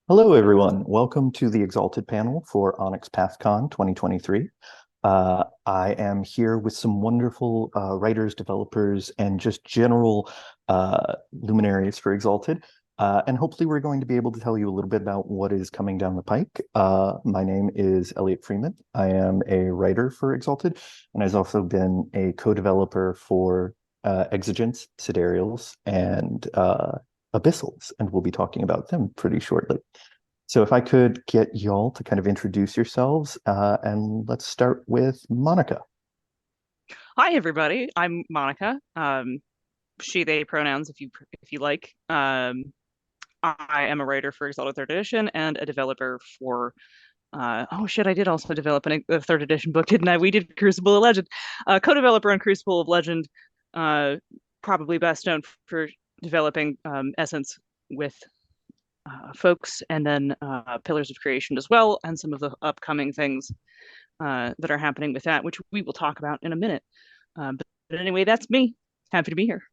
Hello, everyone. Welcome to the Exalted panel for Onyx PathCon 2023. I am here with some wonderful writers, developers, and just general luminaries for Exalted. And hopefully we're going to be able to tell you a little bit about what is coming down the pike. My name is Elliott Freeman. I am a writer for Exalted, and I've also been a co-developer for Exigence, Sidereals, and Abyssals, and we'll be talking about them pretty shortly. So if I could get y'all to kind of introduce yourselves, and let's start with Monica. Hi, everybody. I'm Monica. She, they pronouns if you like. I am a writer for Exalted Third Edition and a developer for. Oh shit! I did also develop a third edition book, didn't I? We did Crucible of Legend. Co-developer on Crucible of Legend. Uh, Probably best known for developing Essence with folks, and then Pillars of Creation as well, and some of the upcoming things that are happening with that, which we will talk about in a minute. But anyway, that's me. Happy to be here.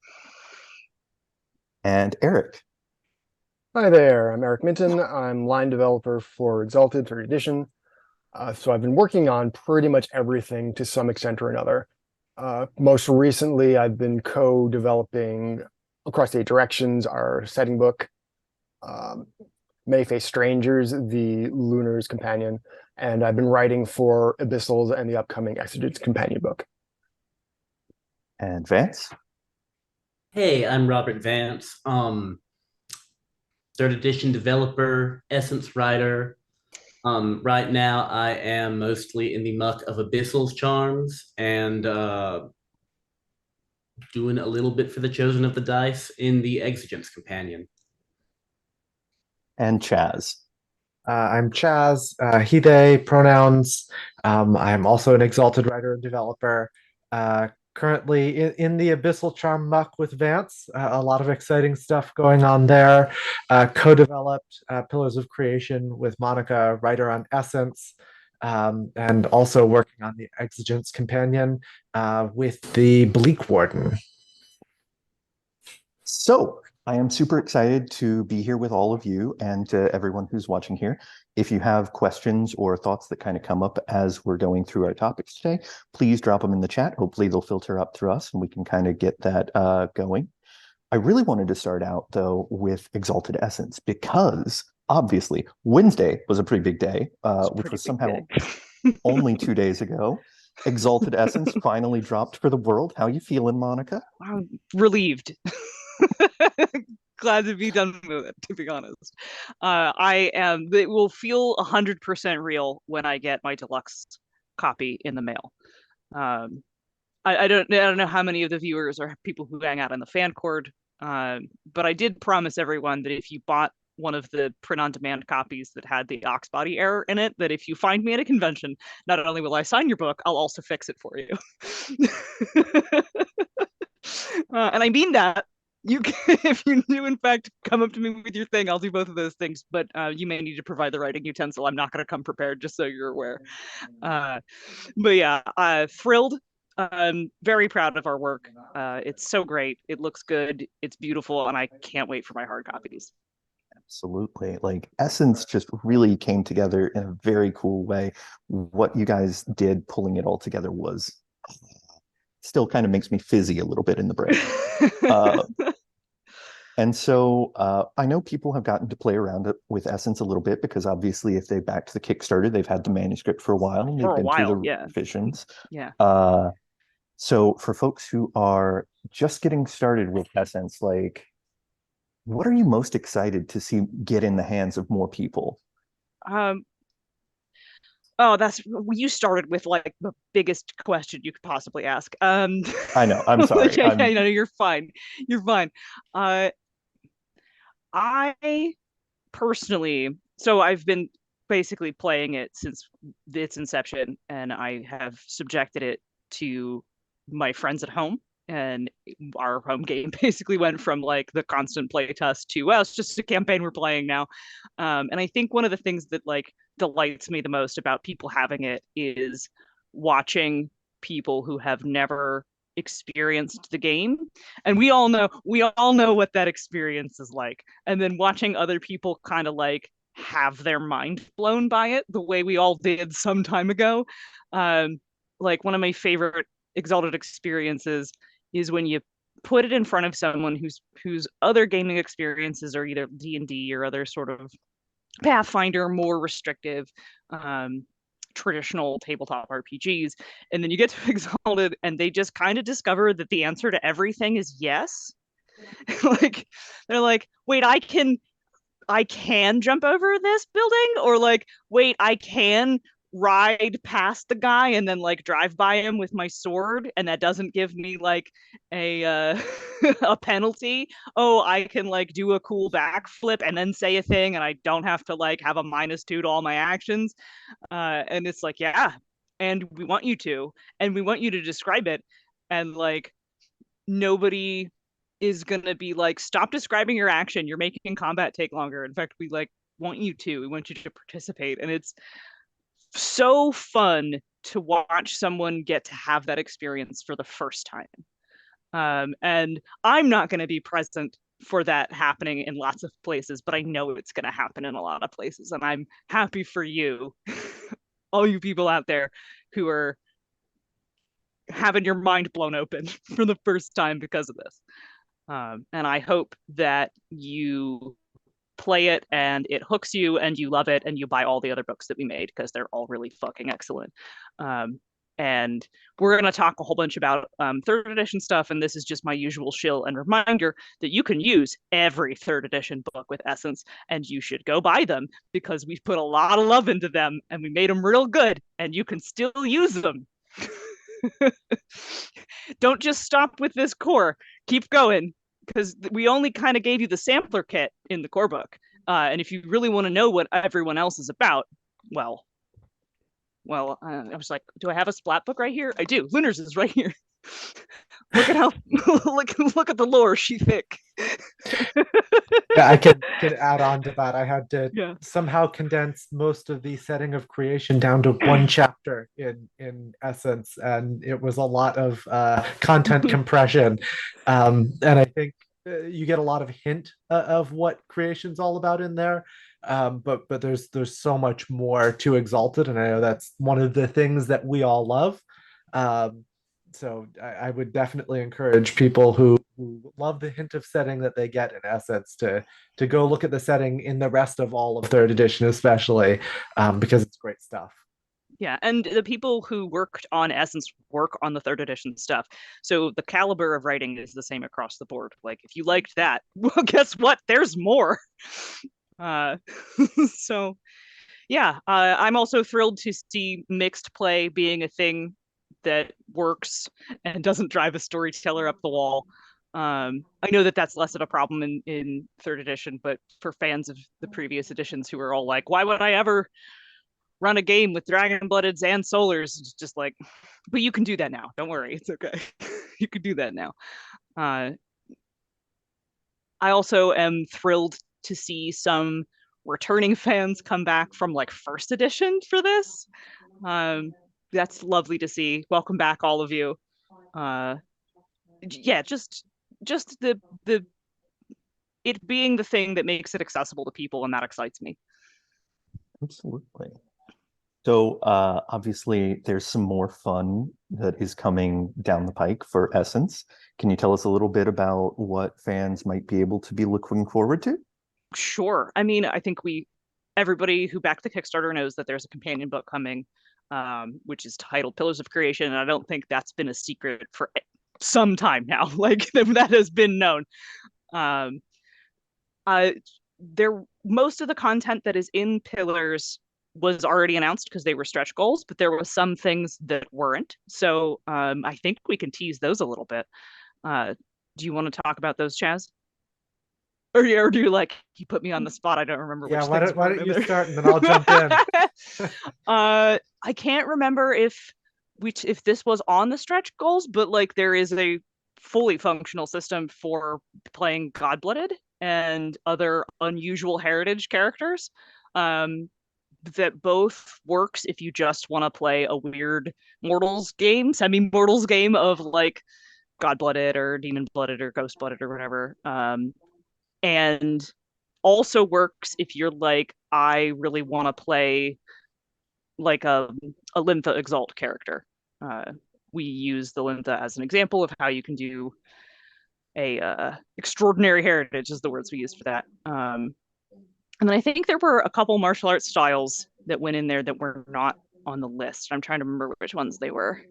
And Eric. Hi there, I'm Eric Minton. I'm line developer for Exalted Third Edition. So I've been working on pretty much everything to some extent or another. Most recently, I've been co-developing Across Eight Directions, our setting book, May Face Strangers, the Lunar's Companion, and I've been writing for Abyssals and the upcoming Exalted companion book. And Vance. Hey, I'm Robert Vance. Third edition developer, Essence writer. Right now, I am mostly in the muck of Abyssal's Charms and doing a little bit for the Chosen of the Dice in the Exigence Companion. And Chazz. I'm Chazz, he, they, pronouns. I'm also an Exalted writer and developer. Currently in the Abyssal Charm muck with Vance. A lot of exciting stuff going on there. Co-developed Pillars of Creation with Monica, writer on Essence, and also working on the Exigence Companion with the Bleak Warden. So I am super excited to be here with all of you and everyone who's watching here. If you have questions or thoughts that kind of come up as we're going through our topics today, please drop them in the chat. Hopefully they'll filter up through us and we can kind of get that going. I really wanted to start out, though, with Exalted Essence because obviously Wednesday was a pretty big day, which was somehow only 2 days ago. Exalted Essence finally dropped for the world. How you feeling, Monica? I'm relieved. Glad to be done with it, to be honest. I am. It will feel 100% real when I get my deluxe copy in the mail. I don't know how many of the viewers are people who hang out in the fan cord, but I did promise everyone that if you bought one of the print-on-demand copies that had the Oxbody error in it, that if you find me at a convention, not only will I sign your book, I'll also fix it for you. And I mean that. You can, if you do in fact come up to me with your thing, I'll do both of those things, but you may need to provide the writing utensil. I'm not going to come prepared, just so you're aware. But yeah, thrilled. I'm very proud of our work. It's so great. It looks good. It's beautiful, and I can't wait for my hard copies. Absolutely. Like Essence just really came together in a very cool way. What you guys did pulling it all together was still kind of makes me fizzy a little bit in the brain. And so I know people have gotten to play around with Essence a little bit because obviously if they backed the Kickstarter, they've had the manuscript for a while and they've been through the revisions. Yeah. So for folks who are just getting started with Essence, like, what are you most excited to see get in the hands of more people? Oh, you started with like the biggest question you could possibly ask. I know. I'm sorry. Yeah, no, you're fine. You're fine. I personally, so I've been basically playing it since its inception, and I have subjected it to my friends at home. And our home game basically went from like the constant play test to, well, it's just a campaign we're playing now. And I think one of the things that like delights me the most about people having it is watching people who have never experienced the game, and we all know what that experience is like, and then watching other people kind of like have their mind blown by it the way we all did some time ago. Like one of my favorite Exalted experiences is when you put it in front of someone whose other gaming experiences are either D&D or other sort of Pathfinder, more restrictive, traditional tabletop RPGs, and then you get to Exalted and they just kind of discover that the answer to everything is yes. Like they're like, wait, I can jump over this building, or like, wait, I can ride past the guy and then like drive by him with my sword, and that doesn't give me like a a penalty. Oh, I can like do a cool backflip and then say a thing, and I don't have to like have a -2 to all my actions. And it's like, yeah, and we want you to, and we want you to describe it, and like nobody is gonna be like, stop describing your action, you're making combat take longer. In fact, we like want you to, we want you to participate, and it's so fun to watch someone get to have that experience for the first time. And I'm not going to be present for that happening in lots of places, but I know it's going to happen in a lot of places, and I'm happy for you, all you people out there who are having your mind blown open for the first time because of this. And I hope that you play it and it hooks you and you love it and you buy all the other books that we made, because they're all really fucking excellent. And we're going to talk a whole bunch about third edition stuff, and this is just my usual shill and reminder that you can use every third edition book with Essence, and you should go buy them because we've put a lot of love into them and we made them real good, and you can still use them. Don't just stop with this core, keep going, because we only kind of gave you the sampler kit in the core book. And if you really want to know what everyone else is about, well, I was like, do I have a splat book right here? I do. Lunars is right here. Look at how look at the lore, she thick. Yeah, I could add on to that. I had to somehow condense most of the setting of creation down to one chapter in Essence, and it was a lot of content compression. And I think you get a lot of hint of what creation's all about in there. But there's so much more to Exalted, and I know that's one of the things that we all love. So I would definitely encourage people who love the hint of setting that they get in Essence to go look at the setting in the rest of all of third edition, especially because it's great stuff. Yeah, and the people who worked on Essence work on the third edition stuff. So the caliber of writing is the same across the board. Like, if you liked that, well, guess what? There's more. So yeah, I'm also thrilled to see mixed play being a thing that works and doesn't drive a storyteller up the wall. I know that that's less of a problem in third edition, but for fans of the previous editions who are all like, why would I ever run a game with dragon bloodeds and solars? It's just like, but you can do that now, don't worry, it's okay. You can do that now. I also am thrilled to see some returning fans come back from like first edition for this. That's lovely to see. Welcome back, all of you. Yeah, just the it being the thing that makes it accessible to people, and that excites me. Absolutely. So obviously there's some more fun that is coming down the pike for Essence. Can you tell us a little bit about what fans might be able to be looking forward to? Sure. I mean, I think everybody who backed the Kickstarter knows that there's a companion book coming, which is titled Pillars of Creation, and I don't think that's been a secret for some time now. Like, that has been known. Most of the content that is in Pillars was already announced because they were stretch goals, but there were some things that weren't. So I think we can tease those a little bit. Do you want to talk about those, Chazz? Or do you like, you put me on the spot? I don't remember. Yeah, which why don't you start and then I'll jump in. I can't remember if this was on the stretch goals, but like there is a fully functional system for playing Godblooded and other unusual heritage characters. That both works if you just want to play a weird mortals game, semi-mortals game of like Godblooded or Demon Blooded or Ghost Blooded or whatever. And also works if you're like, I really want to play like a Lyntha Exalt character. We use the Lyntha as an example of how you can do a extraordinary heritage is the words we use for that. And then I think there were a couple martial arts styles that went in there that were not on the list. I'm trying to remember which ones they were.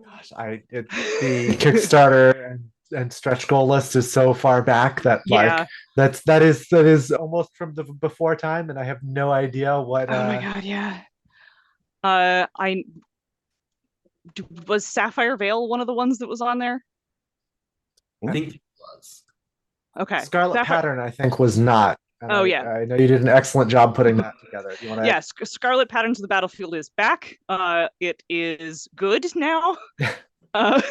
Gosh, the Kickstarter and stretch goal list is so far back that Yeah. that is almost from the before time, and I have no idea what. Oh my god, yeah. Was Sapphire Veil one of the ones that was on there? I think it was. Okay. Scarlet Pattern, I think, was not. And Oh, I, yeah. I know you did an excellent job putting that together. Do you want to? Yes, Scarlet Pattern to the Battlefield is back. It is good now. uh,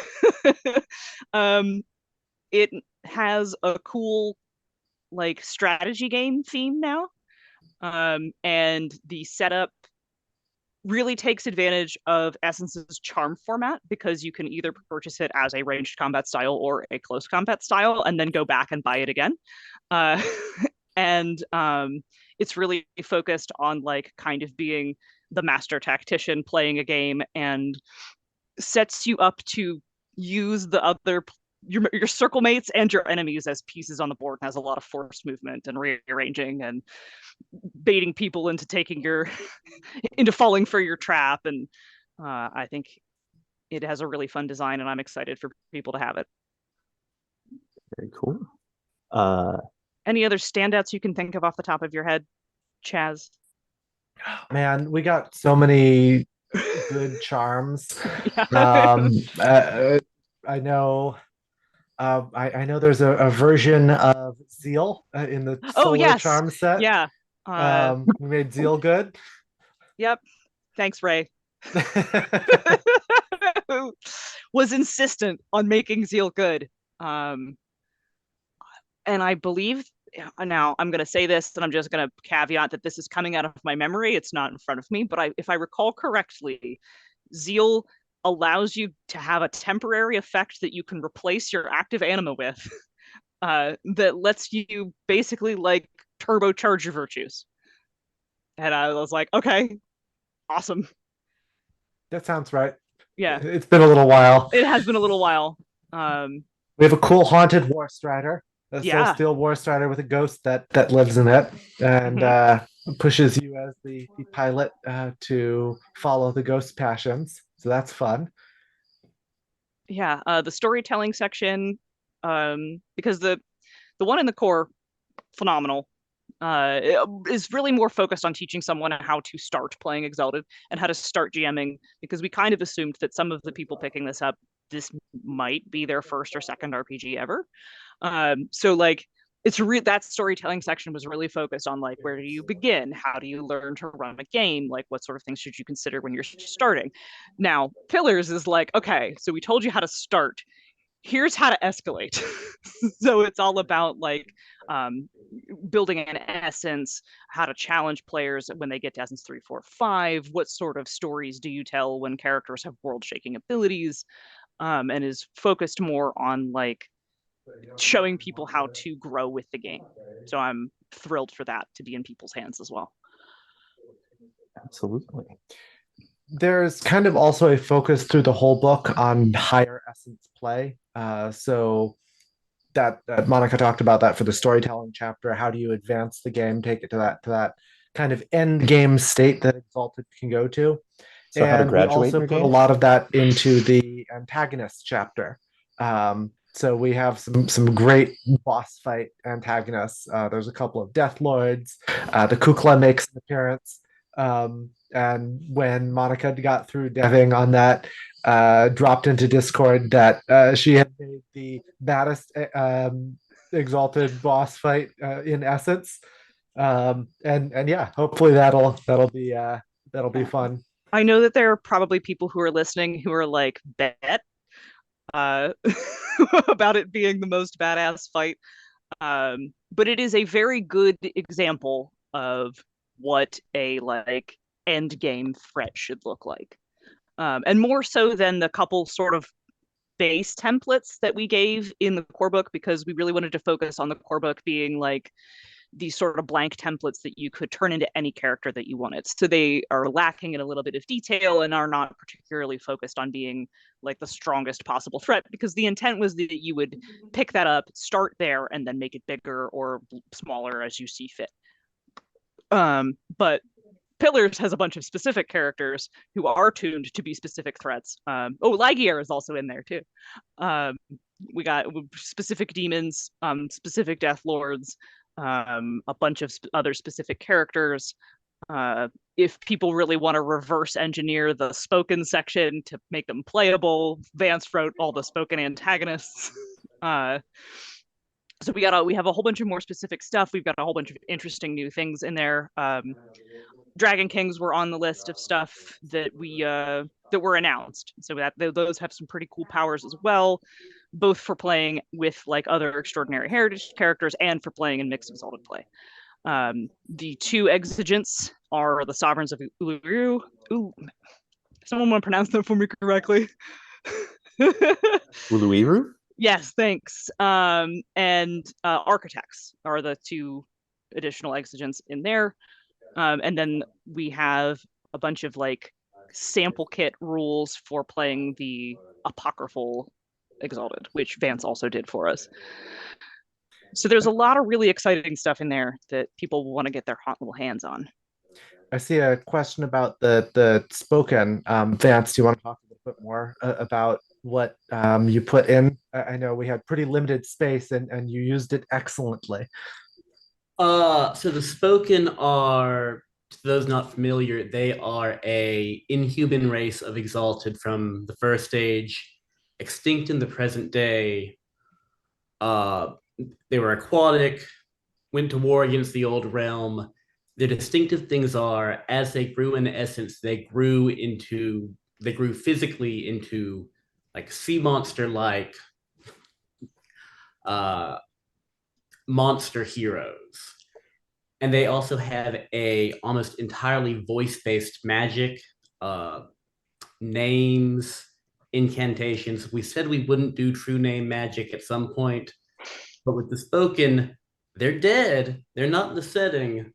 it has a cool like strategy game theme now. And the setup really takes advantage of Essence's charm format because you can either purchase it as a ranged combat style or a close combat style and then go back and buy it again. And it's really focused on like kind of being the master tactician playing a game and sets you up to use the other your circle mates and your enemies as pieces on the board, and has a lot of forced movement and rearranging and baiting people into taking your into falling for your trap. And I think it has a really fun design, and I'm excited for people to have it. Very cool. Any other standouts you can think of off the top of your head, Chazz? Man, we got so many good charms. Yeah. I know. I know there's a version of Zeal in the Solar yes. Charm set. Yeah. We made Zeal good. Yep. Thanks, Ray. Was insistent on making Zeal good. And I believe now I'm going to say this, and I'm just going to caveat that this is coming out of my memory. It's not in front of me, but if I recall correctly, Zeal allows you to have a temporary effect that you can replace your active anima with that lets you basically like turbocharge your virtues. And I was like, okay, awesome. That sounds right. Yeah. It's been a little while. It has been a little while. We have a cool haunted War Strider. A Soul Steel War Strider with a ghost that lives in it and pushes you as the pilot to follow the ghost passions. So that's fun. Yeah, the storytelling section, because the one in the core, phenomenal, is really more focused on teaching someone how to start playing Exalted and how to start GMing, because we kind of assumed that some of the people picking this up, this might be their first or second RPG ever. So like that storytelling section was really focused on like, where do you begin? How do you learn to run a game? Like, what sort of things should you consider when you're starting? Now, Pillars is like, okay, so we told you how to start. Here's how to escalate. So it's all about like building an essence, how to challenge players when they get to essence 3, 4, 5. What sort of stories do you tell when characters have world-shaking abilities? And is focused more on like showing people how to grow with the game. So I'm thrilled for that to be in people's hands as well. Absolutely. There's kind of also a focus through the whole book on higher essence play. So that Monica talked about that for the storytelling chapter. How do you advance the game, take it to that kind of end game state that Exalted can go to? So how to graduate we also your put game? a lot of that into the antagonist chapter. So we have some great boss fight antagonists. There's a couple of Death Lords. The Kukla makes an appearance. And when Monica got through deving on that, dropped into Discord that she had made the baddest Exalted boss fight in Essence. And yeah, hopefully that'll be fun. I know that there are probably people who are listening who are like, bet about it being the most badass fight. But it is a very good example of what a like end game threat should look like. And more so than the couple sort of base templates that we gave in the core book, because we really wanted to focus on the core book being like these sort of blank templates that you could turn into any character that you wanted. So they are lacking in a little bit of detail and are not particularly focused on being like the strongest possible threat, because the intent was that you would pick that up, start there, and then make it bigger or smaller as you see fit. But Pillars has a bunch of specific characters who are tuned to be specific threats. Ligier is also in there too. We got specific demons, specific death lords, a bunch of other specific characters. If people really want to reverse engineer the spoken section to make them playable, Vance wrote all the spoken antagonists. So we have a whole bunch of more specific stuff. We've got a whole bunch of interesting new things in there. Dragon Kings were on the list of stuff that were announced. So those have some pretty cool powers as well, both for playing with like other extraordinary heritage characters and for playing in mixed exalted play. The two exigents are the sovereigns of Uluru. Ooh, someone want to pronounce that for me correctly? Uluiru? Yes, thanks. And architects are the two additional exigents in there. And then we have a bunch of like sample kit rules for playing the apocryphal Exalted, which Vance also did for us. So there's a lot of really exciting stuff in there that people will want to get their hot little hands on. I see a question about the spoken. Vance, do you want to talk a little bit more about what you put in? I know we had pretty limited space and you used it excellently. So the spoken are, to those not familiar, they are a inhuman race of Exalted from the first age, extinct in the present day. They were aquatic, went to war against the old realm. Their distinctive things are, as they grew in essence, they grew physically into like sea monster-like monster heroes. And they also have a almost entirely voice-based magic, names, incantations. We said we wouldn't do true name magic at some point, but with the spoken, they're dead. They're not in the setting.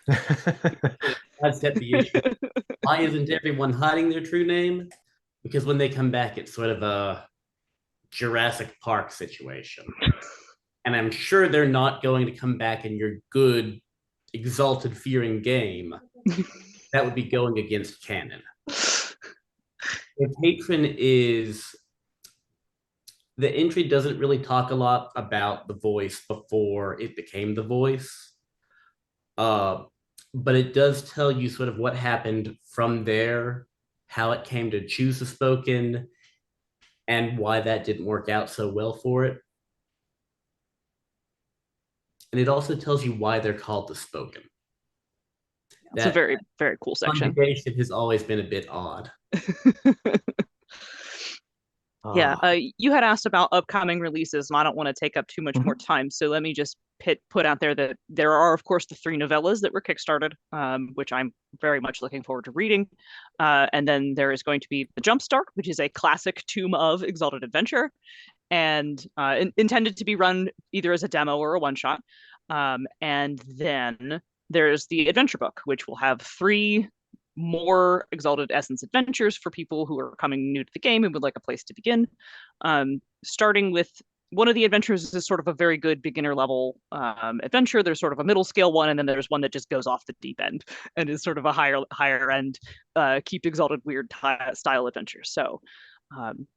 That's the issue. Why isn't everyone hiding their true name? Because when they come back, it's sort of a Jurassic Park situation. And I'm sure they're not going to come back in your good Exalted fearing game. That would be going against canon. The patron is, the entry doesn't really talk a lot about the voice before it became the voice. But it does tell you sort of what happened from there, how it came to choose the spoken, and why that didn't work out so well for it. And it also tells you why they're called the spoken. It's a very, very cool section. Conjugation has always been a bit odd. Yeah, you had asked about upcoming releases, and I don't want to take up too much more time. So let me just put out there that there are, of course, the 3 novellas that were kickstarted, which I'm very much looking forward to reading. And then there is going to be the Jumpstart, which is a classic Tomb of Exalted adventure, and intended to be run either as a demo or a one-shot. And then there's the adventure book, which will have 3 more Exalted Essence adventures for people who are coming new to the game and would like a place to begin. Starting with one of the adventures is sort of a very good beginner level adventure. There's sort of a middle scale one, and then there's one that just goes off the deep end and is sort of a higher end Keep Exalted weird style adventure. So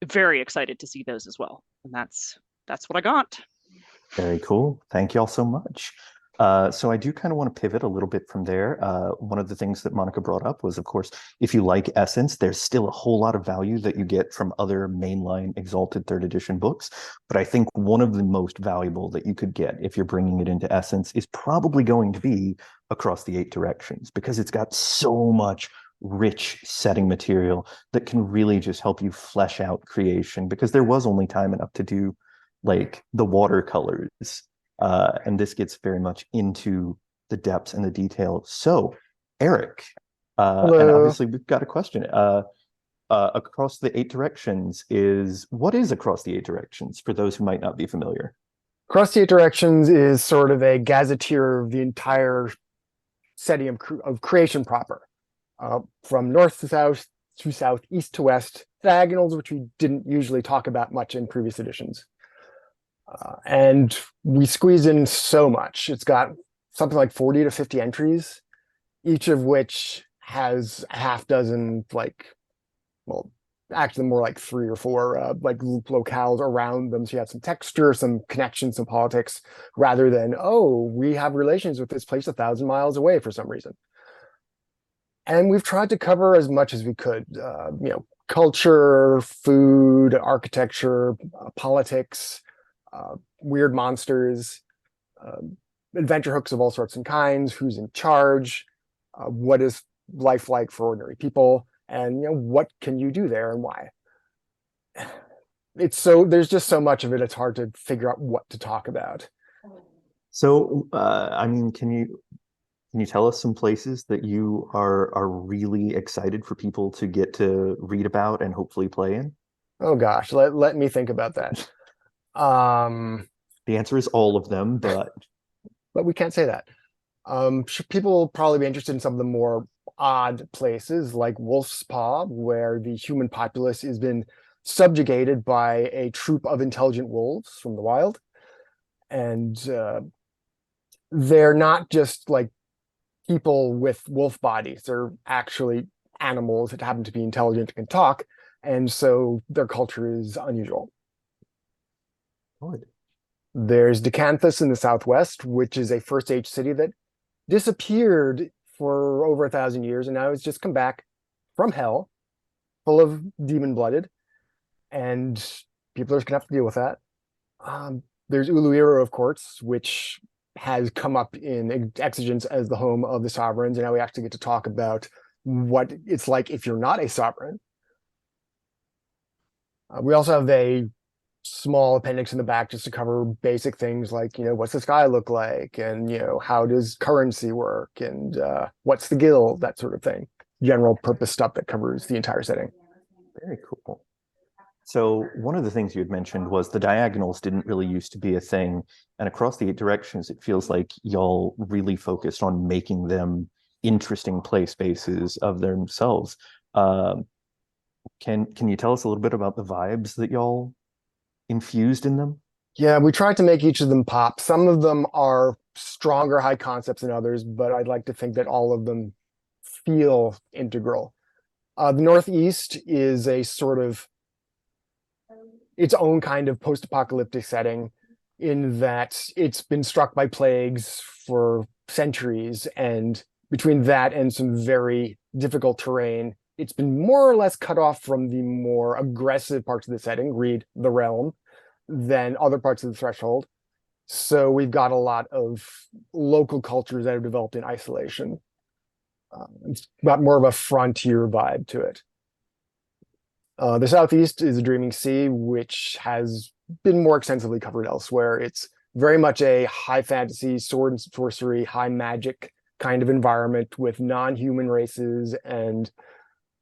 very excited to see those as well. And that's what I got. Very cool. Thank you all so much. So I do kind of want to pivot a little bit from there. One of the things that Monica brought up was, of course, if you like Essence, there's still a whole lot of value that you get from other mainline Exalted 3rd edition books. But I think one of the most valuable that you could get if you're bringing it into Essence is probably going to be Across the 8 Directions, because it's got so much rich setting material that can really just help you flesh out creation, because there was only time enough to do like the watercolors. And this gets very much into the depths and the detail. So, Eric, and obviously we've got a question. Across the 8 Directions what is Across the 8 Directions for those who might not be familiar? Across the Eight Directions is sort of a gazetteer of the entire setting of creation proper, from north to south, east to west, diagonals, which we didn't usually talk about much in previous editions. And we squeeze in so much. It's got something like 40 to 50 entries, each of which has a half dozen, well, actually more like 3 or 4 locales around them. So you have some texture, some connections, some politics, rather than, oh, we have relations with this place 1,000 miles away for some reason. And we've tried to cover as much as we could, culture, food, architecture, politics, weird monsters, adventure hooks of all sorts and kinds, who's in charge, what is life like for ordinary people, and what can you do there and why. There's just so much of it, it's hard to figure out what to talk about. So, I mean, can you tell us some places that you are really excited for people to get to read about and hopefully play in? Oh gosh, let me think about that. The answer is all of them, but we can't say that. People will probably be interested in some of the more odd places like Wolf's Paw, where the human populace has been subjugated by a troop of intelligent wolves from the wild. And they're not just like people with wolf bodies, they're actually animals that happen to be intelligent and can talk. And so their culture is unusual. good. There's Decanthus in the southwest, which is a first age city that disappeared for over 1,000 years, and now it's just come back from hell, full of demon-blooded, and people are just gonna have to deal with that. There's Uluiro, of course, which has come up in Exigence as the home of the sovereigns, and now we actually get to talk about what it's like if you're not a sovereign. We also have a small appendix in the back just to cover basic things like, what's the sky look like, and how does currency work, and what's the guild, that sort of thing. General purpose stuff that covers the entire setting. Very cool. So one of the things you had mentioned was the diagonals didn't really used to be a thing, and across the Eight Directions, it feels like y'all really focused on making them interesting play spaces of themselves. Can you tell us a little bit about the vibes that y'all infused in them? Yeah, we tried to make each of them pop. Some of them are stronger high concepts than others, but I'd like to think that all of them feel integral. The Northeast is a sort of its own kind of post-apocalyptic setting, in that it's been struck by plagues for centuries, and between that and some very difficult terrain, it's been more or less cut off from the more aggressive parts of the setting, read the realm, than other parts of the threshold. So we've got a lot of local cultures that have developed in isolation. It's got more of a frontier vibe to it. The Southeast is the Dreaming Sea, which has been more extensively covered elsewhere. It's very much a high fantasy, sword and sorcery, high magic kind of environment with non-human races and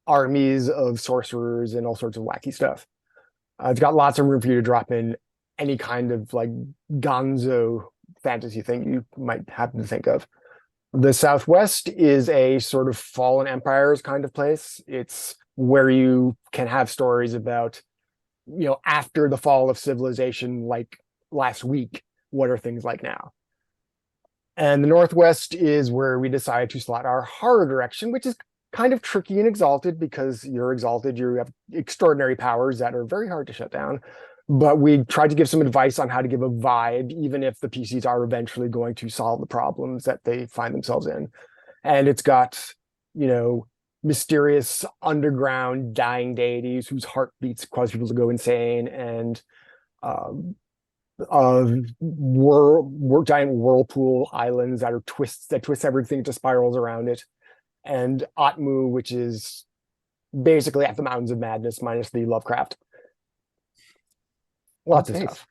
armies of sorcerers and all sorts of wacky stuff. It's got lots of room for you to drop in any kind of like gonzo fantasy thing you might happen to think of. The Southwest is a sort of fallen empires kind of place. It's where you can have stories about, after the fall of civilization, like last week, what are things like now? And the Northwest is where we decided to slot our horror direction, which is kind of tricky and Exalted, because you're Exalted, you have extraordinary powers that are very hard to shut down. But we tried to give some advice on how to give a vibe, even if the PCs are eventually going to solve the problems that they find themselves in. And it's got, mysterious underground dying deities whose heartbeats cause people to go insane, and giant whirlpool islands that twist everything into spirals around it, and Atmu, which is basically at the Mountains of Madness minus the Lovecraft. Lots of stuff.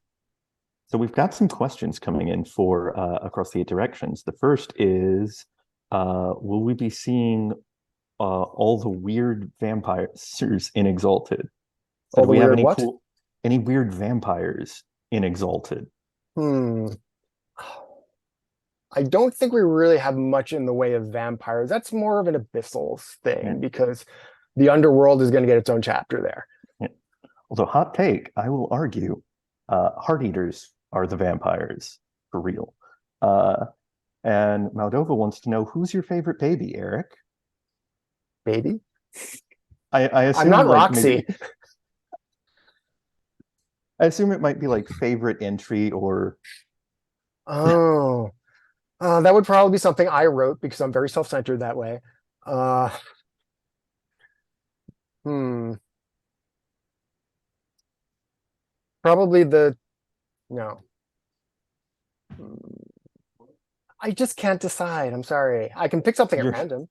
So we've got some questions coming in for Across the Eight Directions. The first is, will we be seeing all the weird vampires in Exalted? So do we have any weird vampires in Exalted? Hmm. I don't think we really have much in the way of vampires. That's more of an abyssal thing Yeah. because the underworld is going to get its own chapter there. Yeah. Although, hot take, I will argue, heart eaters are the vampires for real. And Moldova wants to know, who's your favorite baby, Eric? Baby? I I'm assume not like Roxy. maybe I assume it might be like favorite entry or Oh, that would probably be something I wrote because I'm very self-centered that way. Uh, hmm. Probably no. Hmm. I just can't decide. I'm sorry. I can pick something at you're, random.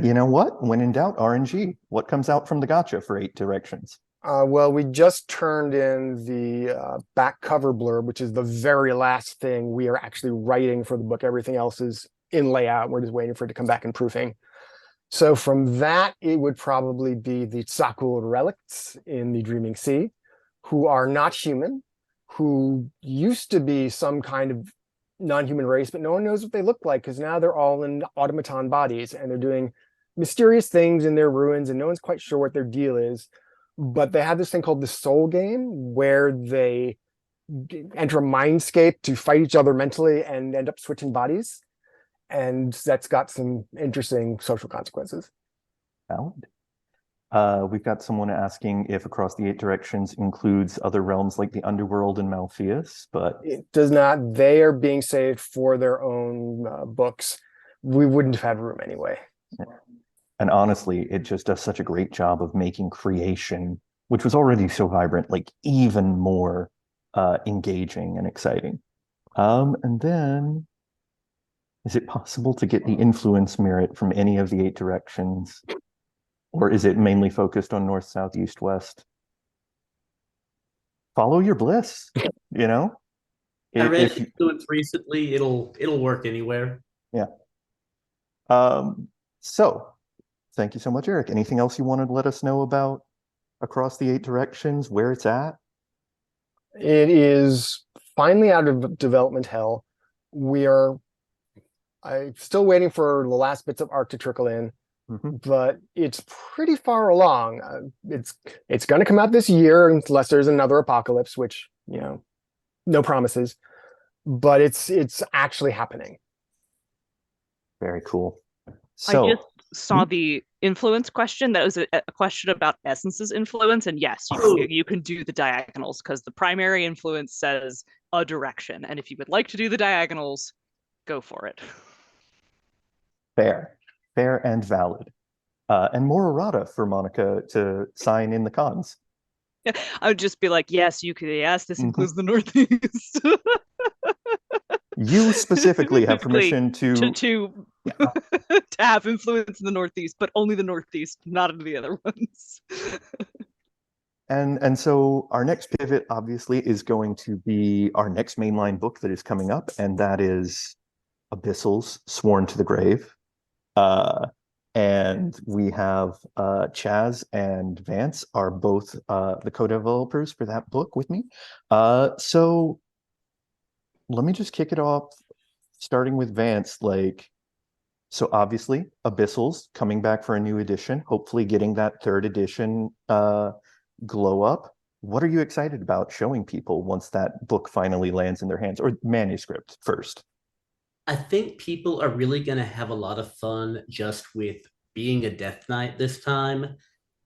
you know what? When in doubt, RNG. What comes out from the gotcha for 8 Directions? Well, we just turned in the back cover blurb, which is the very last thing we are actually writing for the book. Everything else is in layout. We're just waiting for it to come back in proofing. So from that, it would probably be the Tsakul relicts in the Dreaming Sea, who are not human, who used to be some kind of non-human race, but no one knows what they look like because now they're all in automaton bodies and they're doing mysterious things in their ruins and no one's quite sure what their deal is. But they have this thing called the Soul Game where they enter a mindscape to fight each other mentally and end up switching bodies. And that's got some interesting social consequences. Valid. We've got someone asking if Across the 8 Directions includes other realms like the Underworld and Malpheus, but It does not. They are being saved for their own books. We wouldn't have had room anyway. and honestly, it just does such a great job of making creation, which was already so vibrant, like even more engaging and exciting. And then is it possible to get the influence merit from any of the 8 Directions? Or is it mainly focused on north, south, east, west? Follow your bliss, you know? I read If influence recently. It'll work anywhere. yeah. So thank you so much, Eric. Anything else you wanted to let us know about Across the 8 Directions, where it's at? It is finally out of development hell. I'm still waiting for the last bits of art to trickle in, but it's pretty far along. It's going to come out this year unless there's another apocalypse, which, no promises, but it's actually happening. Very cool. I So just saw the influence question. That was a question about Essence's influence, and yes, you can do the diagonals because the primary influence says a direction, and if you would like to do the diagonals, go for it. fair and valid. And more errata for Monica to sign in the cons. I would just be like, yes, you could. Yes, this includes the Northeast. You specifically have permission to have influence in the Northeast, but only the Northeast, not in the other ones. And so our next pivot obviously is going to be our next mainline book that is coming up, and that is Abyssals Sworn to the Grave. And we have Chazz and Vance are both the co-developers for that book with me. So let me just kick it off, starting with Vance. So obviously, Abyssals coming back for a new edition, hopefully getting that 3rd edition glow up. What are you excited about showing people once that book finally lands in their hands, or manuscript first? I think people are really going to have a lot of fun just with being a Death Knight this time,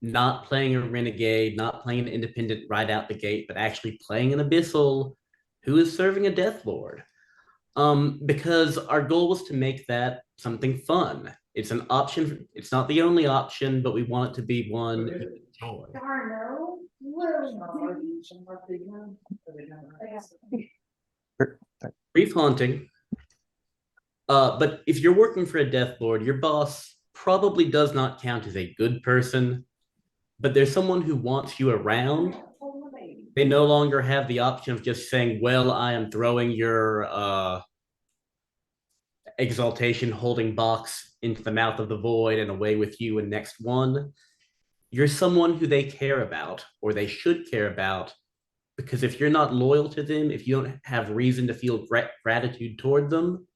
not playing a renegade, not playing an independent right out the gate, but actually playing an Abyssal who is serving a Death Lord. Because our goal was to make that something fun. It's an option. It's not the only option, but we want it to be one you enjoy. Brief haunting. But if you're working for a Death Lord, your boss probably does not count as a good person, but there's someone who wants you around. They no longer have the option of just saying, well, I am throwing your exaltation holding box into the mouth of the void and away with you and next one. You're someone who they care about, or they should care about, Because if you're not loyal to them, if you don't have reason to feel gratitude toward them,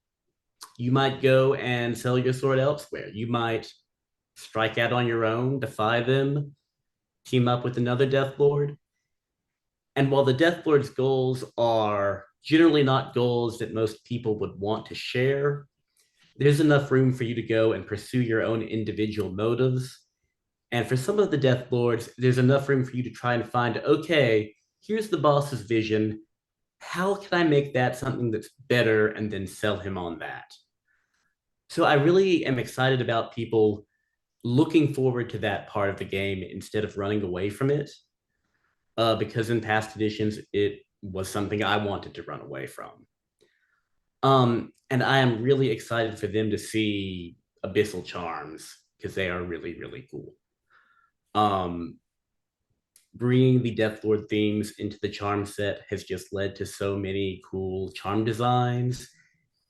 you might go and sell your sword elsewhere. You might strike out on your own, defy them, team up with another Death Lord. And while the Death Lord's goals are generally not goals that most people would want to share, there's enough room for you to go and pursue your own individual motives. And for some of the Death Lords, there's enough room for you to try and find, okay, here's the boss's vision. How can I make that something that's better and then sell him on that? So I really am excited about people looking forward to that part of the game instead of running away from it. Because in past editions, it was something I wanted to run away from. And I am really excited for them to see Abyssal Charms because they are really, really cool. Bringing the Death Lord themes into the charm set has just led to so many cool charm designs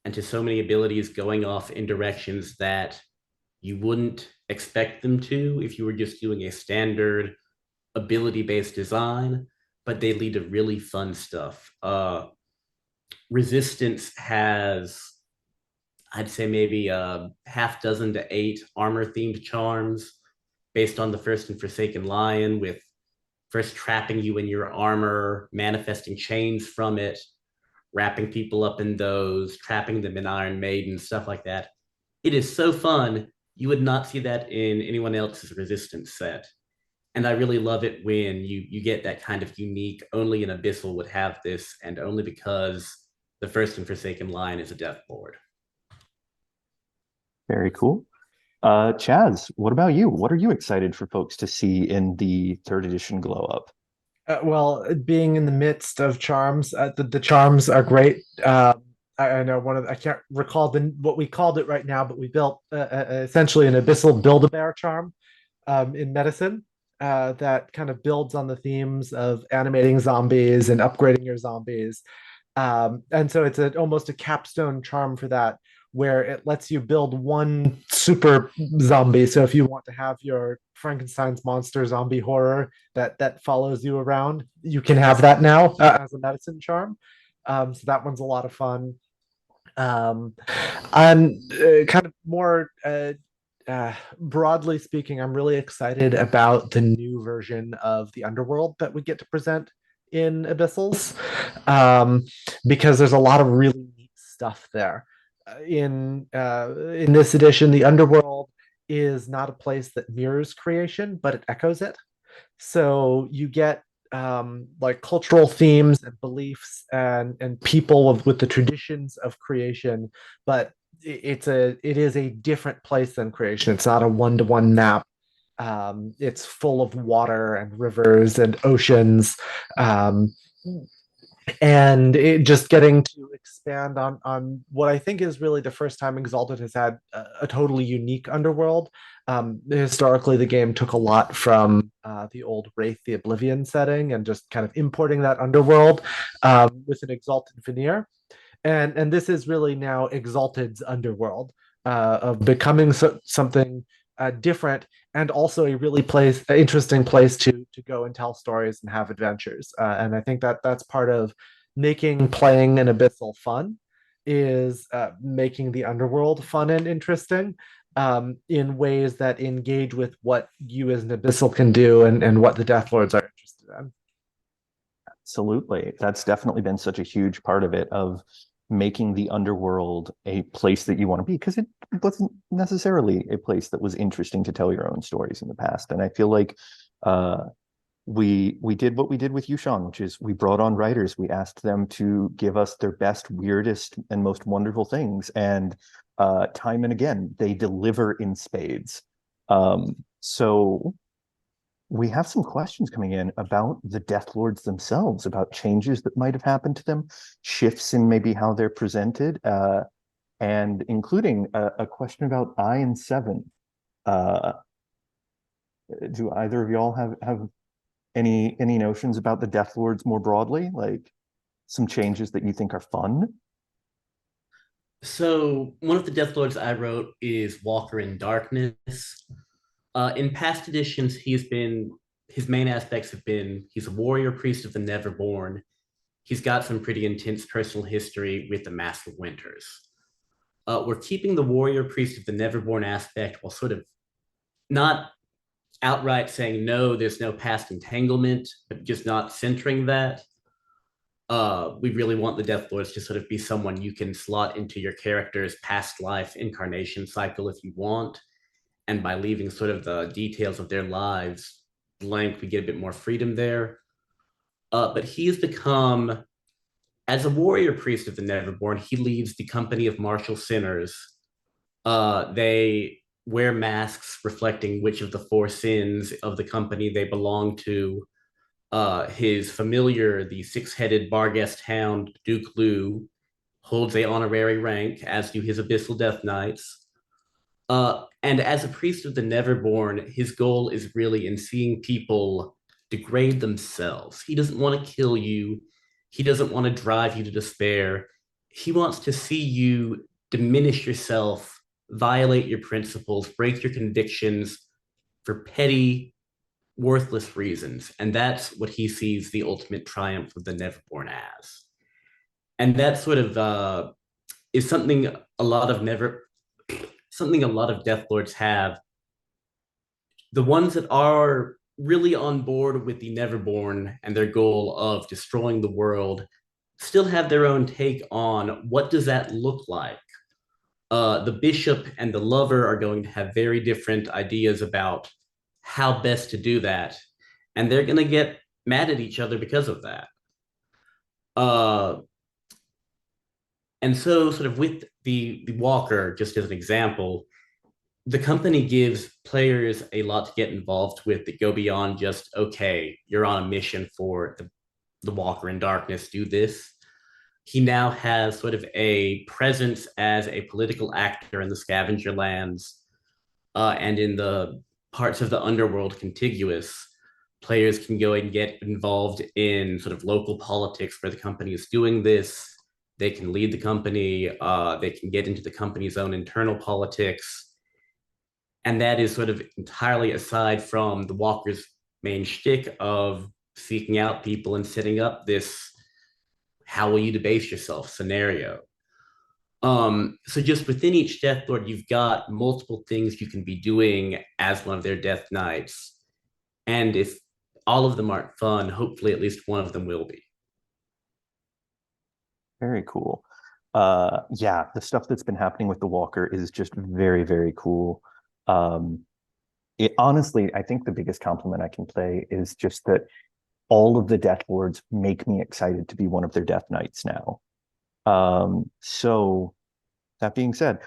and to so many abilities going off in directions that you wouldn't expect them to if you were just doing a standard ability-based design, but they lead to really fun stuff. Resistance has, I'd say maybe a half dozen to 8 armor-themed charms based on the First and Forsaken Lion, with first trapping you in your armor, manifesting chains from it, wrapping people up in those, trapping them in Iron Maiden, stuff like that. It is so fun. You would not see that in anyone else's Resistance set. And I really love it when you get that kind of unique, only an Abyssal would have this, and only because the First and Forsaken Lion is a Death Lord. Very cool. Chazz, what about you? What are you excited for folks to see in the 3rd edition glow up? Well, being in the midst of charms, the charms are great. I know I can't recall what we called it right now, but we built essentially an Abyssal Build-A-Bear charm in medicine that kind of builds on the themes of animating zombies and upgrading your zombies. And so it's almost a capstone charm for that, where it lets you build one super zombie. So if you want to have your Frankenstein's monster zombie horror that follows you around, you can have that now as a medicine charm. So that one's a lot of fun. I'm kind of more broadly speaking, I'm really excited about the new version of the Underworld that we get to present in Abyssals, because there's a lot of really neat stuff there. In this edition, the Underworld is not a place that mirrors creation, but it echoes it. So you get like cultural themes and beliefs and people with the traditions of creation, but it is a different place than creation. It's not a one-to-one map. It's full of water and rivers and oceans. And it just getting to expand on what I think is really the first time Exalted has had a totally unique underworld. Historically, the game took a lot from the old Wraith the Oblivion setting and just kind of importing that underworld with an Exalted veneer. And this is really now Exalted's underworld of becoming something different, and also a really interesting place to go and tell stories and have adventures. And I think that's part of making playing an Abyssal fun, is making the underworld fun and interesting in ways that engage with what you as an Abyssal can do and what the Death Lords are interested in. Absolutely. That's definitely been such a huge part of it, of making the underworld a place that you want to be, because it wasn't necessarily a place that was interesting to tell your own stories in the past. And I feel like we did what we did with Yushan, which is we brought on writers. We asked them to give us their best, weirdest, and most wonderful things. And time and again, they deliver in spades. So we have some questions coming in about the Death Lords themselves, about changes that might have happened to them, shifts in maybe how they're presented, and including a question about I and 7. Do either of y'all have any notions about the Death Lords more broadly, like some changes that you think are fun? So one of the Death Lords I wrote is Walker in Darkness. In past editions, he's been his main aspects have been he's a warrior priest of the Neverborn. He's got some pretty intense personal history with the Master of Winters. We're keeping the warrior priest of the Neverborn aspect while sort of not outright saying no, there's no past entanglement, but just not centering that. We really want the Death Lords to sort of be someone you can slot into your character's past life incarnation cycle if you want. And by leaving sort of the details of their lives blank, we get a bit more freedom there. But he's become, as a warrior priest of the Neverborn, he leads the company of martial sinners. They wear masks reflecting which of the four sins of the company they belong to. His familiar, the six-headed Barghest hound, Duke Lu, holds a honorary rank, as do his Abyssal Death Knights. And as a priest of the Neverborn, his goal is really in seeing people degrade themselves. He doesn't want to kill you. He doesn't want to drive you to despair. He wants to see you diminish yourself, violate your principles, break your convictions for petty, worthless reasons. And that's what he sees the ultimate triumph of the Neverborn as. And that sort of is something a lot of Death Lords have. The ones that are really on board with the Neverborn and their goal of destroying the world still have their own take on what does that look like. The bishop and the lover are going to have very different ideas about how best to do that, and they're going to get mad at each other because of that. And so sort of with the Walker, just as an example, the company gives players a lot to get involved with that go beyond just, okay, you're on a mission for the Walker in Darkness, do this. He now has sort of a presence as a political actor in the Scavenger Lands and in the parts of the underworld contiguous. Players can go and get involved in sort of local politics where the company is doing this. They can lead the company. They can get into the company's own internal politics. And that is sort of entirely aside from the Walker's main shtick of seeking out people and setting up this how will you debase yourself scenario. So just within each Death Lord, you've got multiple things you can be doing as one of their Death Knights. And if all of them aren't fun, hopefully at least one of them will be. Very cool. Yeah, the stuff that's been happening with the Walker is just very, very cool. It honestly, I think the biggest compliment I can play is just that all of the Death Lords make me excited to be one of their Death Knights now. So that being said,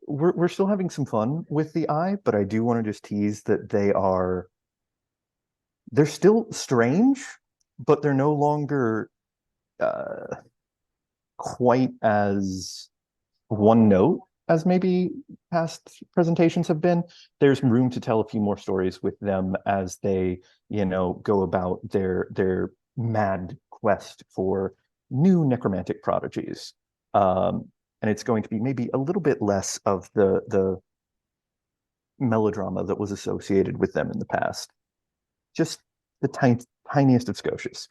we're still having some fun with the Eye, but I do want to just tease that they're still strange, but they're no longer quite as one note as maybe past presentations have been. There's room to tell a few more stories with them as they, go about their mad quest for new necromantic prodigies. And it's going to be maybe a little bit less of the melodrama that was associated with them in the past. Just the tiniest of scotias.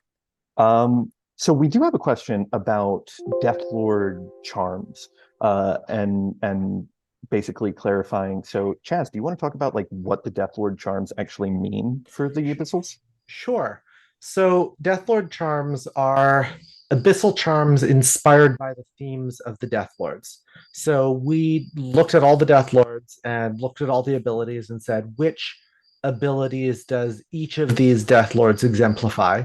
So we do have a question about Death Lord charms, and basically clarifying. So Chazz, do you want to talk about like what the Death Lord charms actually mean for the Abyssals? Sure. So Death Lord charms are abyssal charms inspired by the themes of the Death Lords. So we looked at all the Death Lords and looked at all the abilities and said, which abilities does each of these Death Lords exemplify?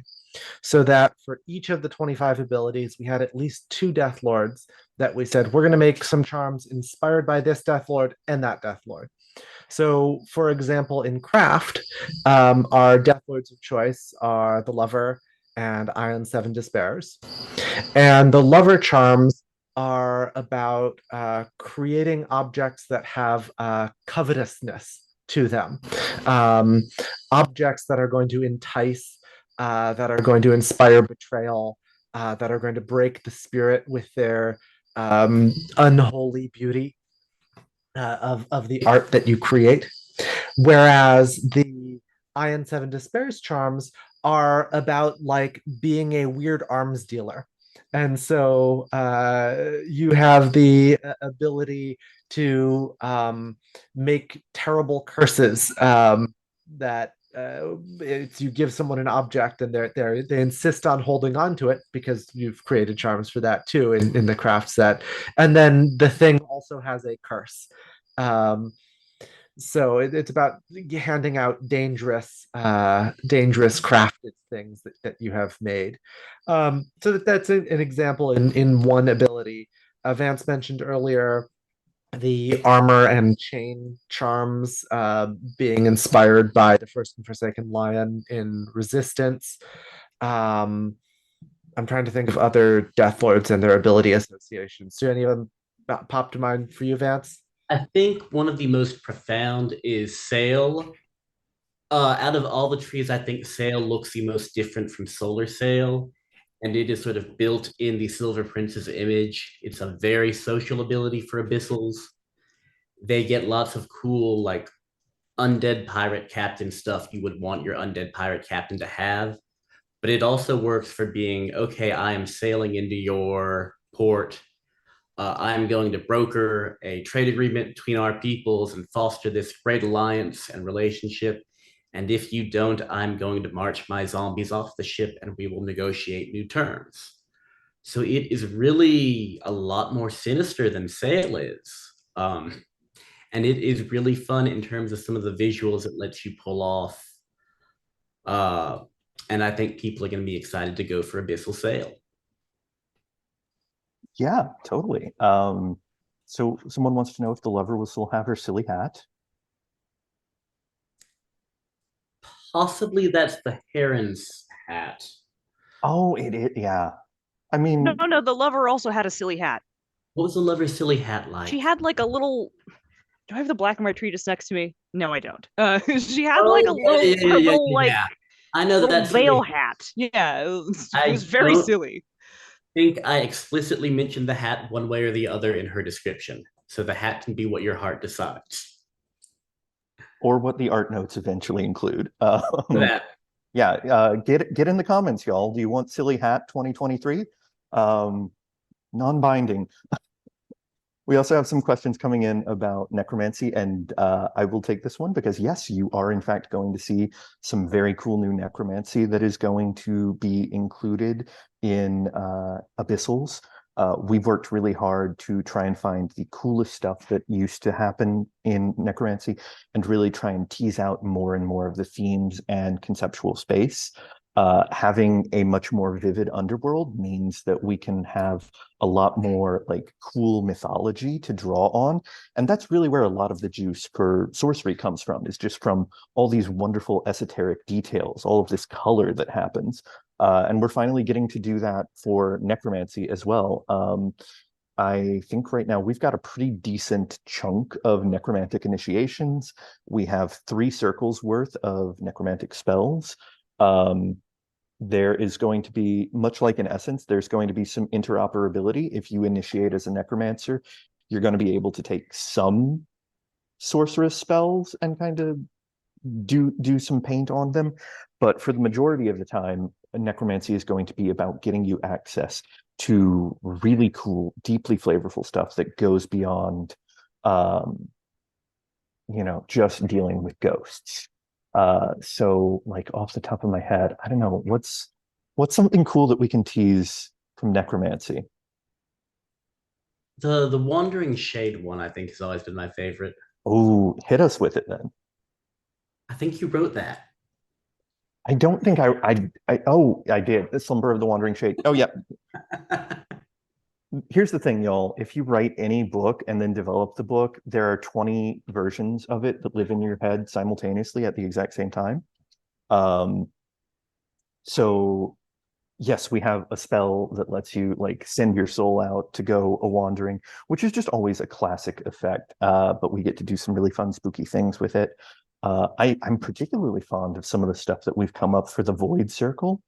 So that for each of the 25 abilities, we had at least 2 Death Lords that we said, we're going to make some charms inspired by this Death Lord and that Death Lord. So, for example, in Craft, our Death Lords of choice are the Lover and Iron Seven Despairs. And the Lover charms are about creating objects that have covetousness to them, objects that are going to entice, that are going to inspire betrayal, that are going to break the spirit with their unholy beauty of the art that you create. Whereas the Iron 7 Despairs charms are about like being a weird arms dealer. And so you have the ability to make terrible curses that you give someone an object and they insist on holding on to it because you've created charms for that too in the craft set. And then the thing also has a curse. So it's about handing out dangerous crafted things that you have made. So that's an example in one ability. Vance mentioned earlier the armor and chain charms being inspired by the First and Forsaken Lion in Resistance. I'm trying to think of other Death Lords and their ability associations. Do any of them pop to mind for you, Vance? I think one of the most profound is Sail. Out of all the trees, I think Sail looks the most different from Solar Sail, and it is sort of built in the Silver Prince's image. It's a very social ability for Abyssals. They get lots of cool, like, undead pirate captain stuff you would want your undead pirate captain to have. But it also works for being, okay, I am sailing into your port. I'm going to broker a trade agreement between our peoples and foster this great alliance and relationship. And if you don't, I'm going to march my zombies off the ship and we will negotiate new terms. So it is really a lot more sinister than Sail is. And it is really fun in terms of some of the visuals it lets you pull off. And I think people are going to be excited to go for Abyssal Sail. Yeah, totally. So someone wants to know if the lover will still have her silly hat. Possibly that's the Heron's hat. Oh, it is. Yeah. I mean, No, the lover also had a silly hat. What was the lover's silly hat like? She had like a little. Do I have the black and white treatise next to me? No, I don't. She had Oh, like a little yeah. like I know that little that's veil silly. hat. Yeah, it I was very don't silly. think I explicitly mentioned the hat one way or the other in her description. So the hat can be what your heart decides. or what the art notes eventually include. That. Yeah, get in the comments, y'all. Do you want silly hat 2023? Non-binding. We also have some questions coming in about necromancy, and I will take this one because yes, you are in fact going to see some very cool new necromancy that is going to be included in Abyssals. We've worked really hard to try and find the coolest stuff that used to happen in necromancy and really try and tease out more and more of the themes and conceptual space. Having a much more vivid underworld means that we can have a lot more like cool mythology to draw on. And that's really where a lot of the juice for sorcery comes from, is just from all these wonderful esoteric details, all of this color that happens. And we're finally getting to do that for necromancy as well. I think right now we've got a pretty decent chunk of necromantic initiations. We have 3 circles worth of necromantic spells. There is going to be, much like in Essence, there's going to be some interoperability. If you initiate as a necromancer, you're going to be able to take some sorceress spells and kind of do some paint on them. But for the majority of the time, necromancy is going to be about getting you access to really cool, deeply flavorful stuff that goes beyond, just dealing with ghosts. So like off the top of my head, I don't know, what's something cool that we can tease from necromancy? The Wandering Shade one, I think, has always been my favorite. Oh, hit us with it then. I think you wrote that. I don't think I did. The Slumber of the Wandering Shade. Oh yeah. Here's the thing, y'all. If you write any book and then develop the book, there are 20 versions of it that live in your head simultaneously at the exact same time. So yes, we have a spell that lets you like send your soul out to go a wandering, which is just always a classic effect. But we get to do some really fun, spooky things with it. I'm particularly fond of some of the stuff that we've come up for the Void Circle.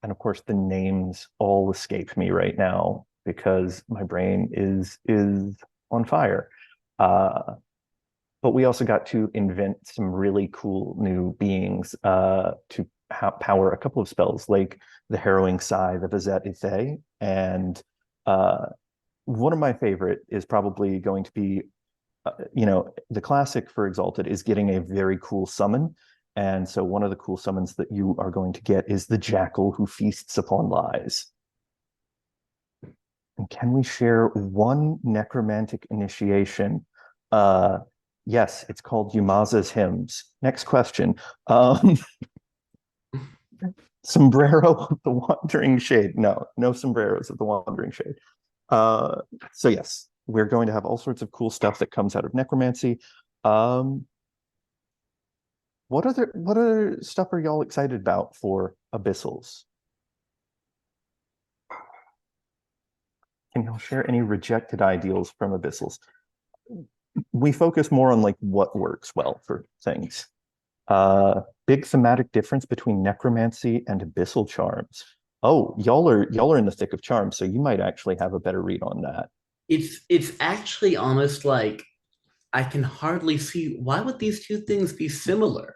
And of course, the names all escape me right now because my brain is on fire. but we also got to invent some really cool new beings to power a couple of spells, like the Harrowing Scythe of Azet Ithay. And one of my favorite is probably going to be, the classic for Exalted is getting a very cool summon. And so one of the cool summons that you are going to get is the Jackal who feasts upon lies. And can we share one necromantic initiation? Yes, it's called Yumaza's Hymns. Next question. Sombrero of the Wandering Shade. No sombreros of the Wandering Shade. So yes, we're going to have all sorts of cool stuff that comes out of necromancy. What other stuff are y'all excited about for Abyssals? Can y'all share any rejected ideals from Abyssals? We focus more on like what works well for things. Big thematic difference between necromancy and abyssal charms. Oh, y'all are in the thick of charms, so you might actually have a better read on that. It's actually almost like I can hardly see why would these two things be similar.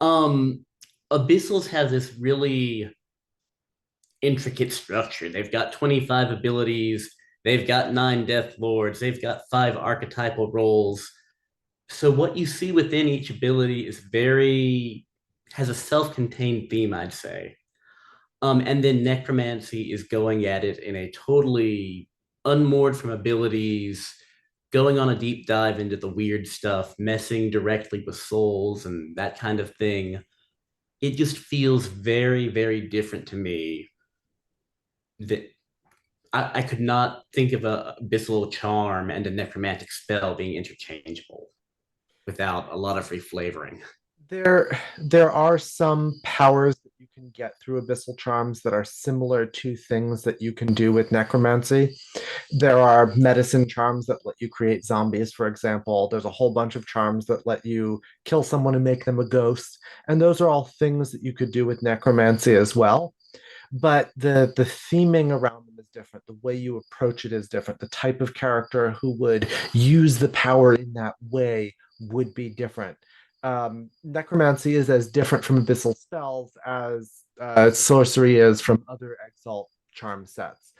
Abyssals have this really intricate structure. They've got 25 abilities, they've got 9 Death Lords, they've got 5 archetypal roles. So what you see within each ability is has a self-contained theme, I'd say. And then necromancy is going at it in a totally unmoored from abilities, going on a deep dive into the weird stuff, messing directly with souls and that kind of thing. It just feels very, very different to me. That I could not think of a abyssal charm and a necromantic spell being interchangeable without a lot of reflavoring. There are some powers that you can get through abyssal charms that are similar to things that you can do with necromancy. There are medicine charms that let you create zombies, for example. There's a whole bunch of charms that let you kill someone and make them a ghost. And those are all things that you could do with necromancy as well. But the theming around them is different. The way you approach it is different. The type of character who would use the power in that way would be different. Necromancy is as different from abyssal spells as sorcery is from other Exalt charm sets.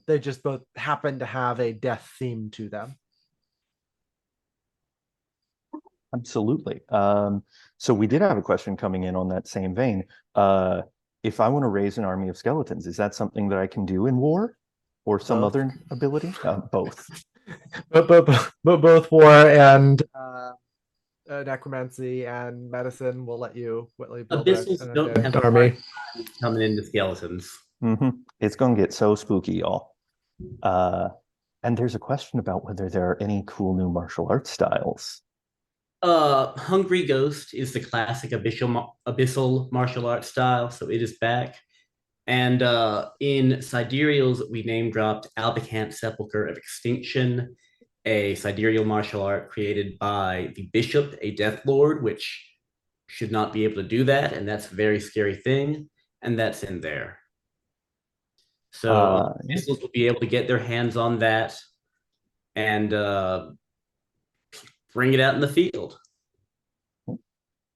They just both happen to have a death theme to them. Absolutely. So we did have a question coming in on that same vein. If I want to raise an army of skeletons, is that something that I can do in war or some other ability? Both. but both war and necromancy and medicine will let you build Abyssals don't have an army coming into skeletons. It's going to get so spooky, y'all. And there's a question about whether there are any cool new martial arts styles. Hungry Ghost is the classic abyssal martial arts style, so it is back. And in Sidereals, we name dropped Albicant Sepulchre of Extinction, a sidereal martial art created by the Bishop, a Death Lord, which should not be able to do that, and that's a very scary thing, and that's in there. So missiles will be able to get their hands on that and bring it out in the field.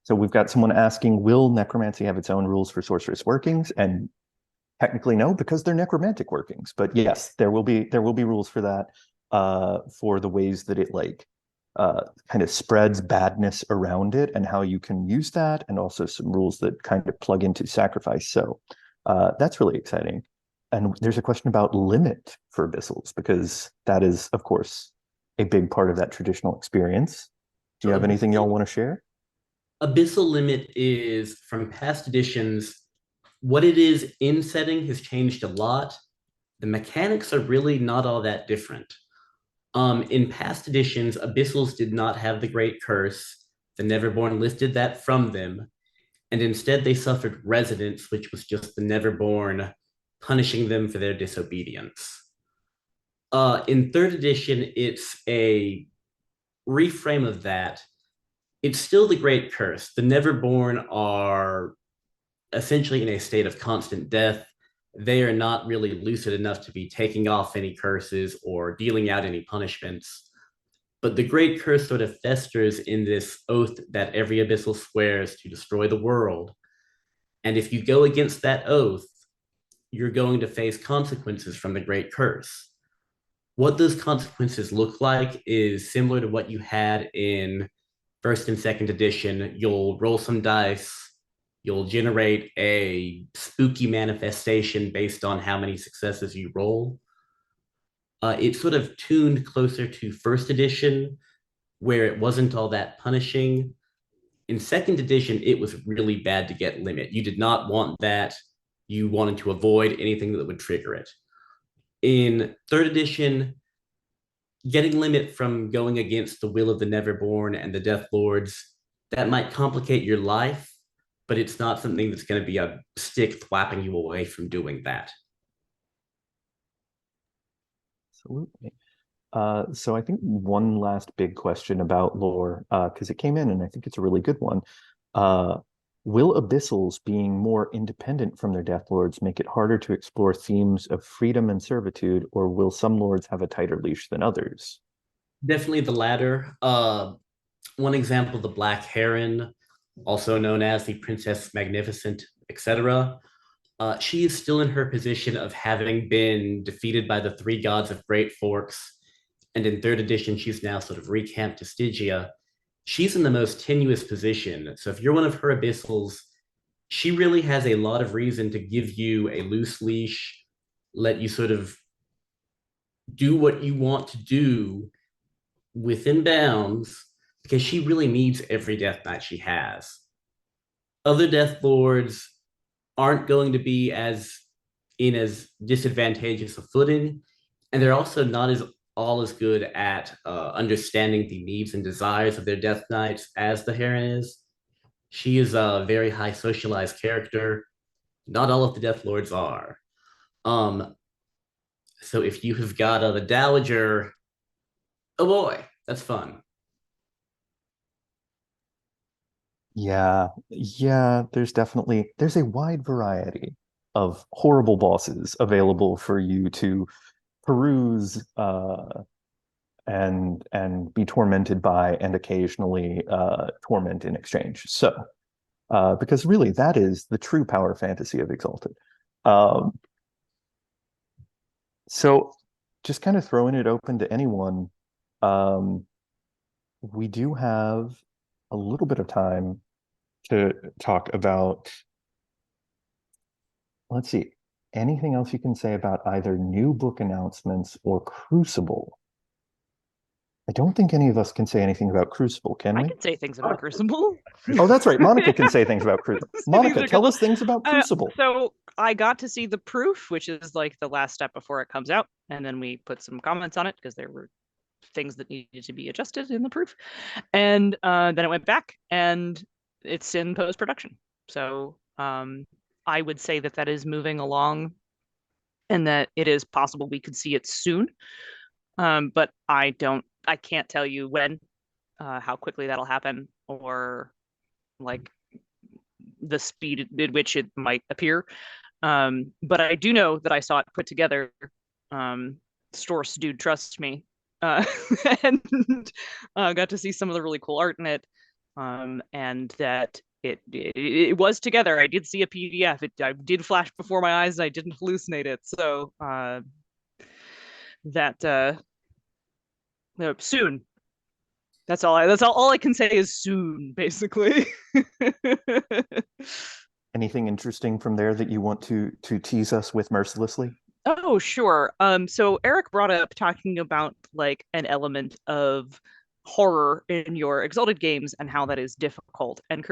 So we've got someone asking, will necromancy have its own rules for sorceress workings? And technically no, because they're necromantic workings. But yes, there will be rules for that. For the ways that it kind of spreads badness around it and how you can use that, and also some rules that kind of plug into sacrifice. So that's really exciting. And there's a question about limit for abyssals, because that is, of course, a big part of that traditional experience. Do you have anything y'all want to share? Abyssal limit is, from past editions, what it is in setting has changed a lot. The mechanics are really not all that different. In past editions, Abyssals did not have the Great Curse. The Neverborn lifted that from them, and instead they suffered Residence, which was just the Neverborn punishing them for their disobedience. In 3rd edition, it's a reframe of that. It's still the Great Curse. The Neverborn are essentially in a state of constant death. They are not really lucid enough to be taking off any curses or dealing out any punishments. But the great curse sort of festers in this oath that every abyssal swears to destroy the world. And if you go against that oath, you're going to face consequences from the great curse. What those consequences look like is similar to what you had in first and second edition. You'll roll some dice, you'll generate a spooky manifestation based on how many successes you roll. It's sort of tuned closer to first edition, where it wasn't all that punishing. In second edition, it was really bad to get limit. You did not want that. You wanted to avoid anything that would trigger it. In third edition, getting limit from going against the will of the Neverborn and the Death Lords, that might complicate your life, but it's not something that's going to be a stick thwapping you away from doing that. Absolutely. So I think one last big question about lore, because it came in and I think it's a really good one. Will abyssals being more independent from their death lords make it harder to explore themes of freedom and servitude, or will some lords have a tighter leash than others? Definitely the latter. One example, the Black Heron, also known as the Princess Magnificent, etc. She is still in her position of having been defeated by the three gods of Great Forks. And in third edition, she's now sort of recamped to Stygia. She's in the most tenuous position. So if you're one of her abyssals, she really has a lot of reason to give you a loose leash, let you sort of do what you want to do within bounds, because she really needs every death knight she has. Other Death Lords aren't going to be as disadvantageous a footing, and they're also not all as good at understanding the needs and desires of their Death Knights as the Heron is. She is a very high socialized character. Not all of the Death Lords are. So if you have got the Dowager, oh boy, that's fun. Yeah, there's a wide variety of horrible bosses available for you to peruse and be tormented by, and occasionally torment in exchange. So because really that is the true power fantasy of Exalted. So just kind of throwing it open to anyone, we do have a little bit of time to talk about, let's see, anything else you can say about either new book announcements or Crucible? I don't think any of us can say anything about Crucible, can I we? can say things about Crucible. Oh, that's right. Monica can say things about Crucible. These Monica, are tell good. us things about Crucible. So I got to see the proof, which is like the last step before it comes out, and then we put some comments on it because there were things that needed to be adjusted in the proof, and then it went back and it's in post-production. So I would say that is moving along, and that it is possible we could see it soon. But I can't tell you when, how quickly that'll happen, or like the speed at which it might appear. But I do know that I saw it put together. Storce dude, trust me. And got to see some of the really cool art in it. And that it was together. I did see a PDF. I did flash before my eyes. I didn't hallucinate it. So that soon. That's all I can say is soon, basically. Anything interesting from there that you want to tease us with mercilessly? Oh, sure. So Eric brought up talking about like an element of horror in your Exalted games and how that is difficult. And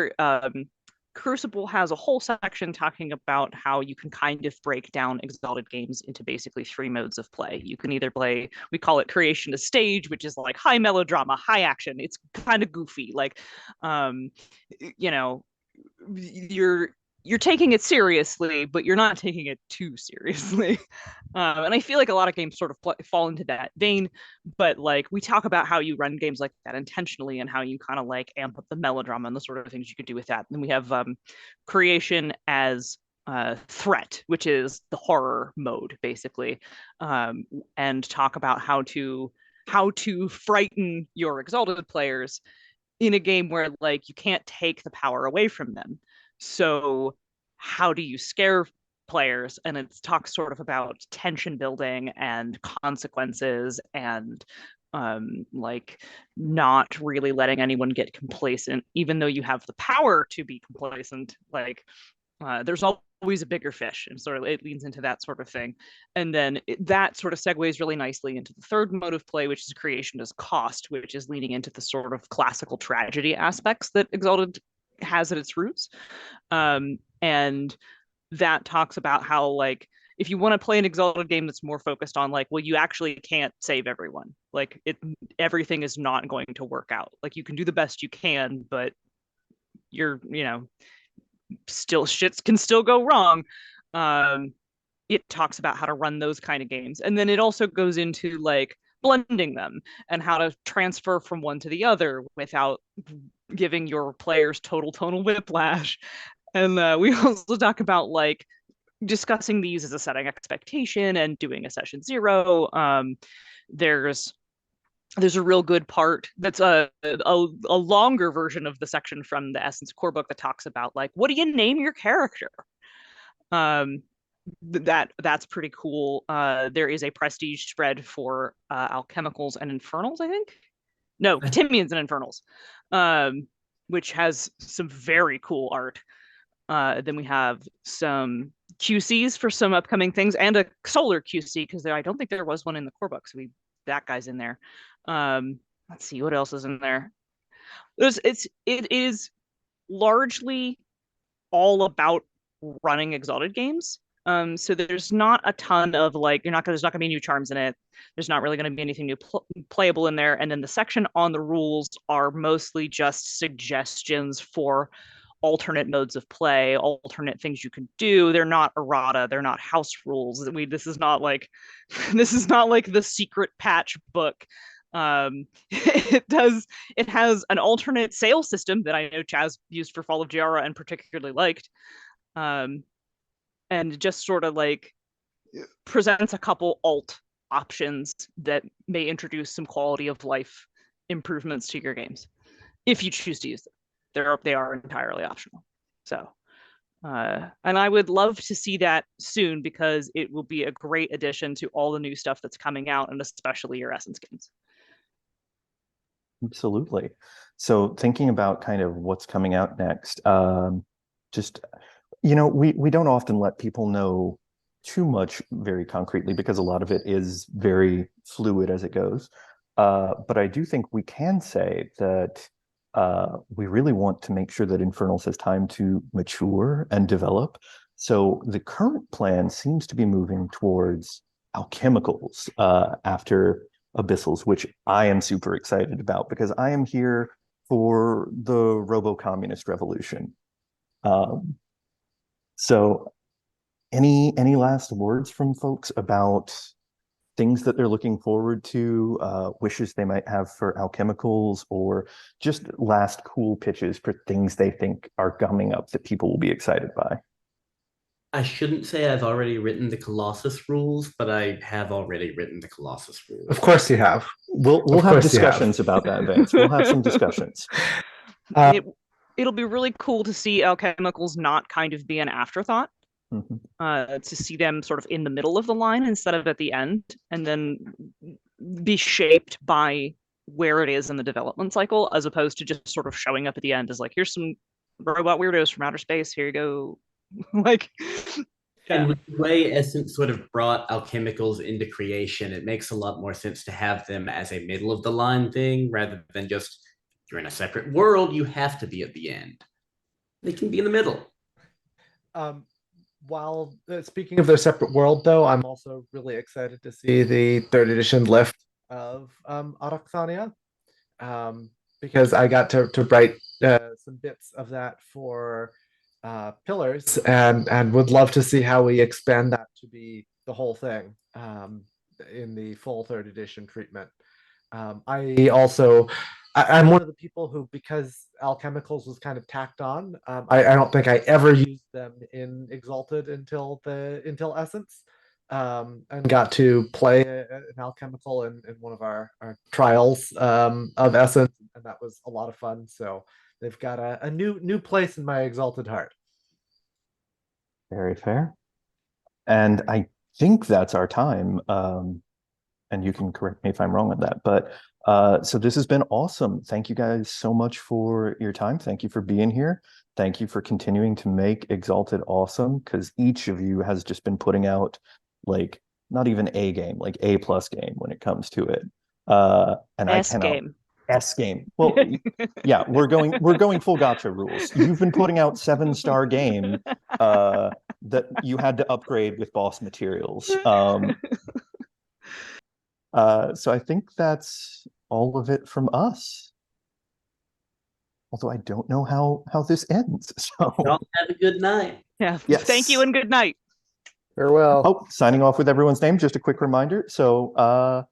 Crucible has a whole section talking about how you can kind of break down Exalted games into basically three modes of play. You can either play, we call it creation to stage, which is like high melodrama, high action. It's kind of goofy, like, you know, you're taking it seriously, but you're not taking it too seriously. And I feel like a lot of games sort of fall into that vein, but like we talk about how you run games like that intentionally and how you kind of like amp up the melodrama and the sort of things you could do with that. And then we have creation as threat, which is the horror mode, basically, and talk about how to how to frighten your Exalted players in a game where like you can't take the power away from them. So how do you scare players? And it talks sort of about tension building and consequences and like not really letting anyone get complacent, even though you have the power to be complacent. Like there's always a bigger fish, and sort of it leans into that sort of thing. And then that sort of segues really nicely into the third mode of play, which is creation as cost, which is leaning into the sort of classical tragedy aspects that Exalted has at its roots. And that talks about how like if you want to play an Exalted game that's more focused on like, well, you actually can't save everyone. Like everything is not going to work out. Like you can do the best you can, but you're, still shits can still go wrong. It talks about how to run those kind of games. And then it also goes into like blending them and how to transfer from one to the other without giving your players total tonal whiplash. And we also talk about like discussing these as a setting expectation and doing a session 0. There's a real good part that's a longer version of the section from the Essence core book that talks about like, what do you name your character? That's pretty cool. There is a prestige spread for alchemicals and infernals, I think. No, Timians and infernals, which has some very cool art. Then we have some QCs for some upcoming things and a solar QC because I don't think there was one in the core book, so that guy's in there. Let's see what else is in there. It is largely all about running Exalted games. So there's not a ton of like there's not gonna be new charms in it. There's not really gonna be anything new playable in there. And then the section on the rules are mostly just suggestions for alternate modes of play, alternate things you can do. They're not errata, they're not house rules. This is not like the secret patch book. It has an alternate sale system that I know Chazz used for Fall of Giara and particularly liked. And just sort of like presents a couple alt options that may introduce some quality of life improvements to your games if you choose to use them. They are entirely optional. So, and I would love to see that soon because it will be a great addition to all the new stuff that's coming out, and especially your Essence games. Absolutely. So thinking about kind of what's coming out next, we don't often let people know too much very concretely because a lot of it is very fluid as it goes. But I do think we can say that we really want to make sure that Infernals has time to mature and develop. So the current plan seems to be moving towards alchemicals after Abyssals, which I am super excited about because I am here for the robo-communist revolution. So any last words from folks about things that they're looking forward to, wishes they might have for alchemicals, or just last cool pitches for things they think are coming up that people will be excited by? I shouldn't say I've already written the Colossus rules, but I have already written the Colossus rules. Of course you have. We'll have discussions about that, Vance. We'll have some discussions. It'll be really cool to see alchemicals not kind of be an afterthought. To see them sort of in the middle of the line instead of at the end, and then be shaped by where it is in the development cycle, as opposed to just sort of showing up at the end as like, here's some robot weirdos from outer space, here you go. Like, and with the way Essence sort of brought alchemicals into creation, it makes a lot more sense to have them as a middle of the line thing rather than just, you're in a separate world, you have to be at the end. They can be in the middle. While speaking of their separate world, though, I'm also really excited to see the third edition lift of Autochthania, because I got to write some bits of that for Pillars, and would love to see how we expand that to be the whole thing in the full third edition treatment. I'm one of the people who, because alchemicals was kind of tacked on, I don't think I ever used them in Exalted until Essence. and got to play an alchemical in one of our trials of Essence, and that was a lot of fun. So they've got a new place in my exalted heart. Very fair. And I think that's our time. And you can correct me if I'm wrong with that. But so this has been awesome. Thank you guys so much for your time. Thank you for being here. Thank you for continuing to make Exalted awesome, because each of you has just been putting out like not even A game, like A+ game when it comes to it. And I S cannot game. S game. Well, yeah, we're going full gotcha rules. You've been putting out 7-star game that you had to upgrade with boss materials. So I think that's all of it from us. Although I don't know how this ends. So Y'all have a good night. Yeah. Yes. Thank you and good night. Farewell. Oh, signing off with everyone's name. Just a quick reminder. So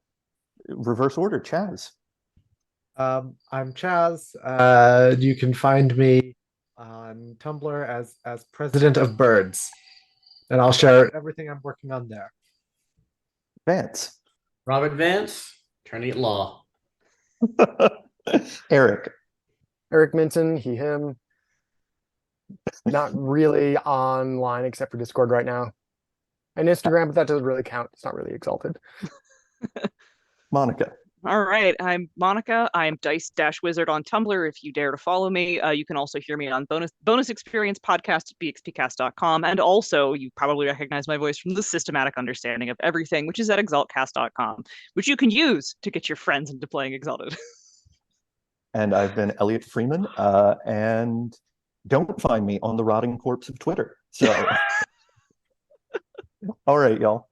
reverse order, Chazz. I'm Chazz. You can find me on Tumblr as President of Birds, and I'll share everything I'm working on there. Vance. Robert Vance, attorney at law. Eric. Eric Minton, he, him. Not really online except for Discord right now. And Instagram, but that doesn't really count. It's not really Exalted. Monica. All right, I'm Monica. I'm Dice-Wizard on Tumblr if you dare to follow me. You can also hear me on bonus experience podcast at bxpcast.com. And also, you probably recognize my voice from the Systematic Understanding of Everything, which is at exaltcast.com, which you can use to get your friends into playing Exalted. And I've been Elliott Freeman. And don't find me on the rotting corpse of Twitter. So, all right, y'all.